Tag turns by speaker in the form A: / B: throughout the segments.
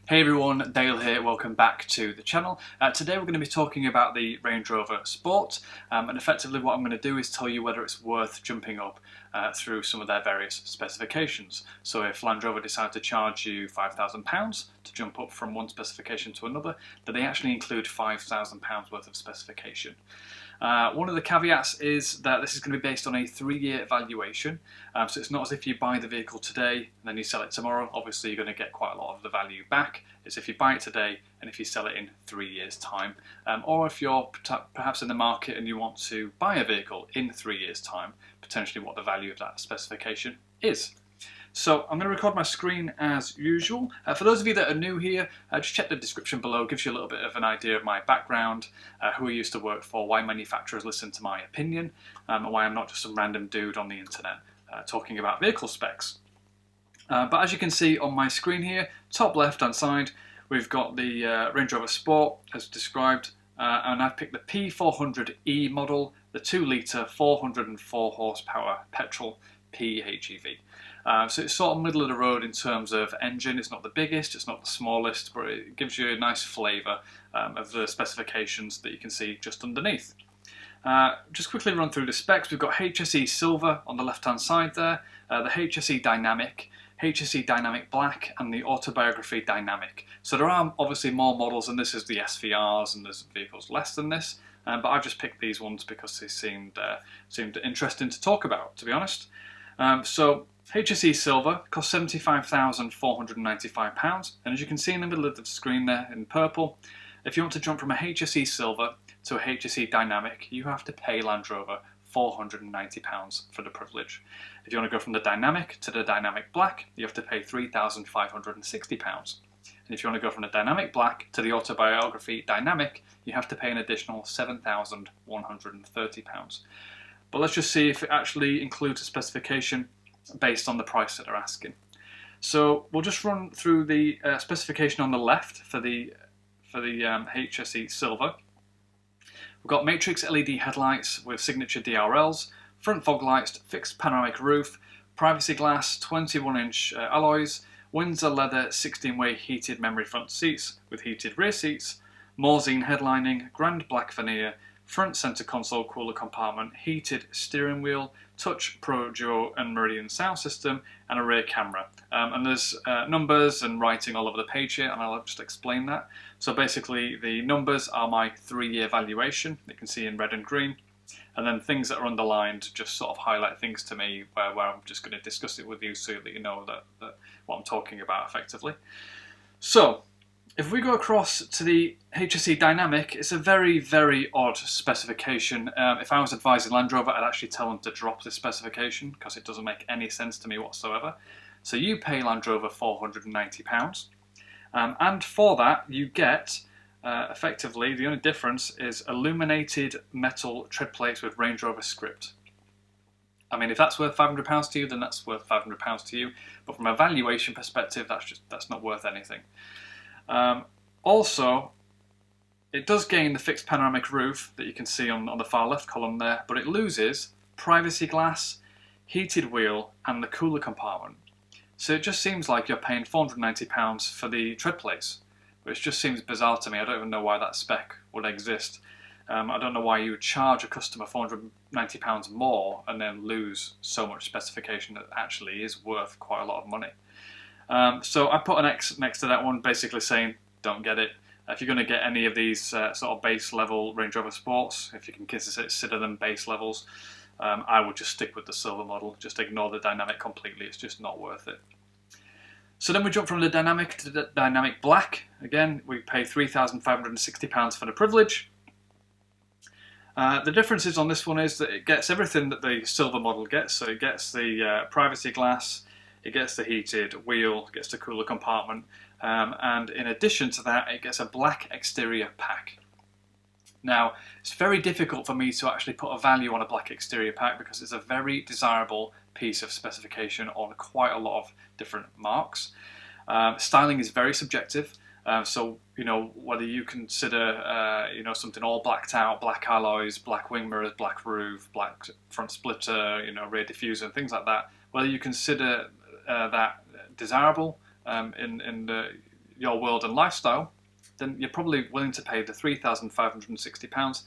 A: Hey everyone, Dale here, welcome back to the channel. Today we're going to be talking about the Range Rover Sport, and effectively what I'm going to do is tell you whether it's worth jumping up through some of their various specifications. So if Land Rover decide to charge you £5,000 to jump up from one specification to another, then they actually include £5,000 worth of specification. One of the caveats is that this is going to be based on a 3-year valuation, so it's not as if you buy the vehicle today and then you sell it tomorrow. Obviously you're going to get quite a lot of the value back. It's if you buy it today and if you sell it in 3 years time, or if you're perhaps in the market and you want to buy a vehicle in 3 years time, potentially what the value of that specification is. So I'm going to record my screen as usual. For those of you that are new here, just check the description below. It gives you a little bit of an idea of my background, who I used to work for, why manufacturers listen to my opinion, and why I'm not just some random dude on the internet talking about vehicle specs. But as you can see on my screen here, top left hand side, we've got the Range Rover Sport as described, and I've picked the P400E model, the 2 litre 404 horsepower petrol PHEV. So it's sort of middle of the road in terms of engine. It's not the biggest, it's not the smallest, but it gives you a nice flavour of the specifications that you can see just underneath. Just quickly run through the specs. We've got HSE Silver on the left hand side there, the HSE Dynamic, HSE Dynamic Black, and the Autobiography Dynamic. So there are obviously more models, and this is the SVRs, and there's vehicles less than this, but I've just picked these ones because they seemed interesting to talk about, to be honest. So HSE Silver costs £75,495, and as you can see in the middle of the screen there in purple, if you want to jump from a HSE Silver to a HSE Dynamic, you have to pay Land Rover £490 for the privilege. If you want to go from the Dynamic to the Dynamic Black, you have to pay £3,560. And if you want to go from the Dynamic Black to the Autobiography Dynamic, you have to pay an additional £7,130. But let's just see if it actually includes a specification based on the price that they're asking. So we'll just run through the specification on the left for the HSE Silver. We've got matrix LED headlights with signature DRLs, front fog lights, fixed panoramic roof, privacy glass, 21-inch alloys, Windsor leather 16-way heated memory front seats with heated rear seats, Morzine headlining, grand black veneer, front centre console cooler compartment, heated steering wheel, touch Pro Duo and Meridian sound system, and a rear camera. And there's numbers and writing all over the page here, and I'll just explain that. So basically the numbers are my 3-year valuation, you can see in red and green, and then things that are underlined just sort of highlight things to me where I'm just going to discuss it with you so that you know that what I'm talking about effectively. So if we go across to the HSE Dynamic, it's a very, very odd specification. If I was advising Land Rover, I'd actually tell them to drop this specification because it doesn't make any sense to me whatsoever. So you pay Land Rover £490, and for that you get, effectively, the only difference is illuminated metal tread plates with Range Rover script. I mean, if that's worth £500 to you, then that's worth £500 to you, but from a valuation perspective, that's not worth anything. Also, it does gain the fixed panoramic roof that you can see on the far left column there, but it loses privacy glass, heated wheel, and the cooler compartment. So it just seems like you're paying £490 for the tread plates, which just seems bizarre to me. I don't even know why that spec would exist. I don't know why you would charge a customer £490 more and then lose so much specification that actually is worth quite a lot of money. So I put an X next to that one, basically saying don't get it. If you're going to get any of these sort of base level Range Rover Sports, if you can consider them base levels, I would just stick with the Silver model. Just ignore the Dynamic completely, it's just not worth it. So then we jump from the Dynamic to the Dynamic Black. Again, we pay £3,560 for the privilege. The differences on this one is that it gets everything that the Silver model gets. So it gets the privacy glass, it gets the heated wheel, it gets the cooler compartment, and in addition to that, it gets a black exterior pack. Now, it's very difficult for me to actually put a value on a black exterior pack because it's a very desirable piece of specification on quite a lot of different marks. Styling is very subjective. So, you know, whether you consider, you know, something all blacked out, black alloys, black wing mirrors, black roof, black front splitter, you know, rear diffuser and things like that, whether you consider that desirable in the your world and lifestyle, then you're probably willing to pay the £3,560.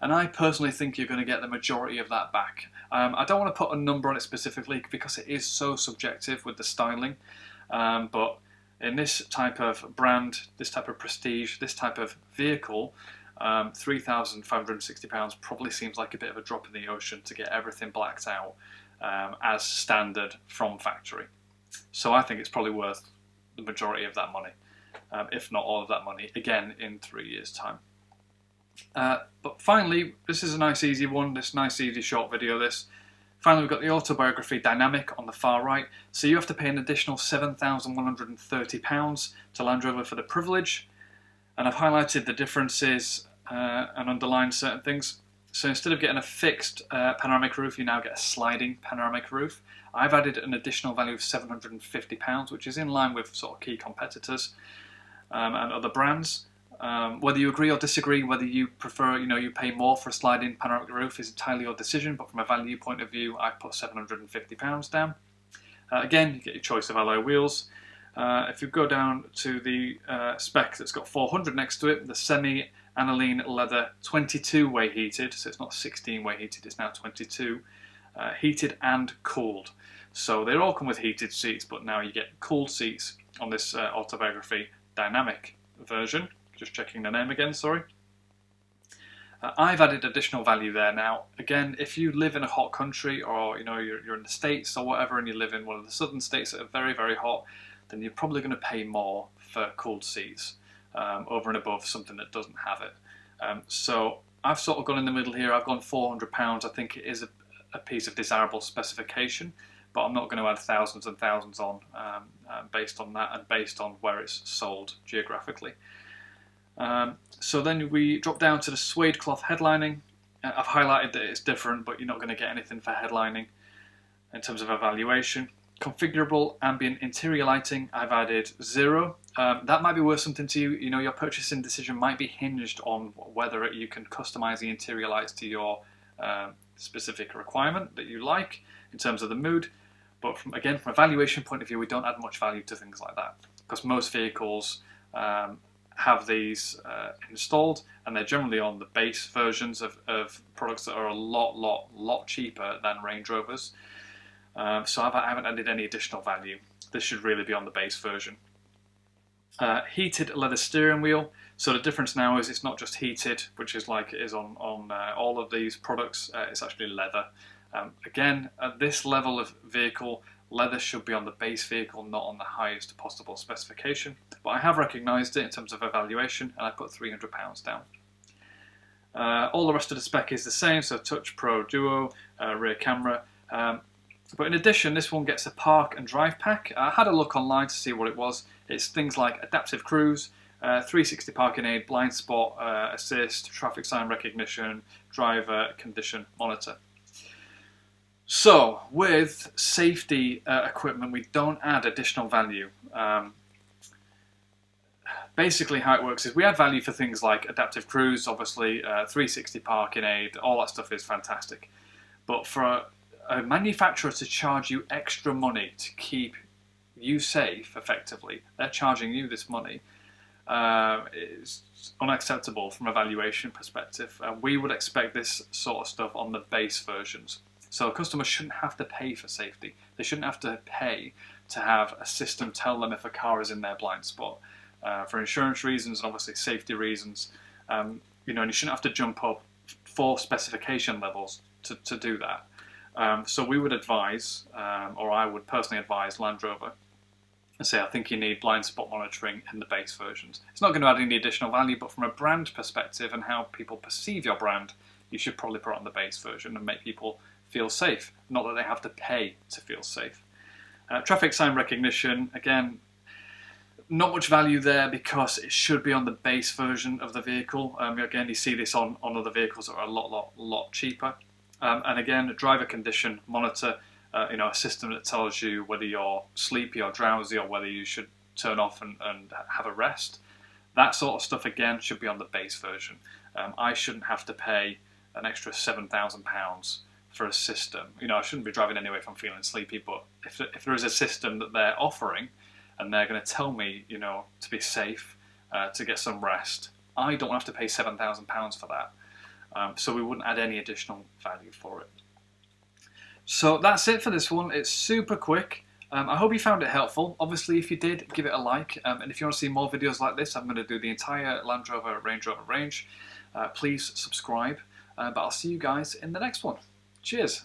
A: And I personally think you're going to get the majority of that back. I don't want to put a number on it specifically because it is so subjective with the styling, but in this type of brand, this type of prestige, this type of vehicle, £3,560 probably seems like a bit of a drop in the ocean to get everything blacked out as standard from factory. So I think it's probably worth the majority of that money, if not all of that money, again in 3 years' time. But finally, this is a nice easy one, this nice easy short video this. Finally, we've got the Autobiography Dynamic on the far right. So you have to pay an additional £7,130 to Land Rover for the privilege. And I've highlighted the differences and underlined certain things. So instead of getting a fixed panoramic roof, you now get a sliding panoramic roof. I've added an additional value of £750, which is in line with sort of key competitors and other brands. Whether you agree or disagree, whether you prefer, you pay more for a sliding panoramic roof is entirely your decision, but from a value point of view, I put £750 down. Again, you get your choice of alloy wheels. If you go down to the spec that's got 400 next to it, the semi-aniline leather 22-way heated, so it's not 16-way heated, it's now 22, heated and cooled. So they all come with heated seats, but now you get cooled seats on this Autobiography Dynamic version. Just checking the name again, sorry. I've added additional value there now. Again, if you live in a hot country, or you're in the States or whatever, and you live in one of the southern states that are very, very hot, then you're probably going to pay more for cooled seats over and above something that doesn't have it. So I've sort of gone in the middle here. I've gone £400. I think it is a piece of desirable specification, but I'm not going to add thousands and thousands on based on that and based on where it's sold geographically. So then we drop down to the suede cloth headlining. I've highlighted that it's different, but you're not going to get anything for headlining in terms of evaluation. Configurable ambient interior lighting, I've added 0. That might be worth something to you. Your purchasing decision might be hinged on whether you can customize the interior lights to your specific requirement that you like in terms of the mood. But from a valuation point of view, we don't add much value to things like that because most vehicles have these installed, and they're generally on the base versions of products that are a lot cheaper than Range Rovers. So I haven't added any additional value. This should really be on the base version. Heated leather steering wheel. So the difference now is it's not just heated, which is like it is on all of these products. It's actually leather. Again, at this level of vehicle, leather should be on the base vehicle, not on the highest possible specification. But I have recognised it in terms of evaluation, and I put £300 down. All the rest of the spec is the same, so Touch Pro Duo, rear camera. But in addition, this one gets a park and drive pack. I had a look online to see what it was. It's things like adaptive cruise, 360 parking aid, blind spot assist, traffic sign recognition, driver condition monitor. So with safety equipment, we don't add additional value. Basically how it works is we add value for things like adaptive cruise, obviously 360 parking aid, all that stuff is fantastic. But for a manufacturer to charge you extra money to keep you safe, effectively, they're charging you this money, is unacceptable from a valuation perspective. We would expect this sort of stuff on the base versions. So customers shouldn't have to pay for safety. They shouldn't have to pay to have a system tell them if a car is in their blind spot. For insurance reasons and obviously safety reasons, and you shouldn't have to jump up 4 specification levels to do that. So we would advise, or I would personally advise Land Rover and say, I think you need blind spot monitoring in the base versions. It's not going to add any additional value, but from a brand perspective and how people perceive your brand, you should probably put it on the base version and make people feel safe, not that they have to pay to feel safe. Traffic sign recognition, again, not much value there because it should be on the base version of the vehicle. Again, you see this on other vehicles that are a lot cheaper. And again, a driver condition monitor, a system that tells you whether you're sleepy or drowsy or whether you should turn off and have a rest. That sort of stuff, again, should be on the base version. I shouldn't have to pay an extra £7,000 for a system. I shouldn't be driving anyway if I'm feeling sleepy, but if there is a system that they're offering and they're going to tell me, you know, to be safe, to get some rest, I don't have to pay £7,000 for that. So we wouldn't add any additional value for it. So that's it for this one. It's super quick. I hope you found it helpful. Obviously, if you did, give it a like. And if you want to see more videos like this, I'm going to do the entire Land Rover Range Rover range. Please subscribe. But I'll see you guys in the next one. Cheers.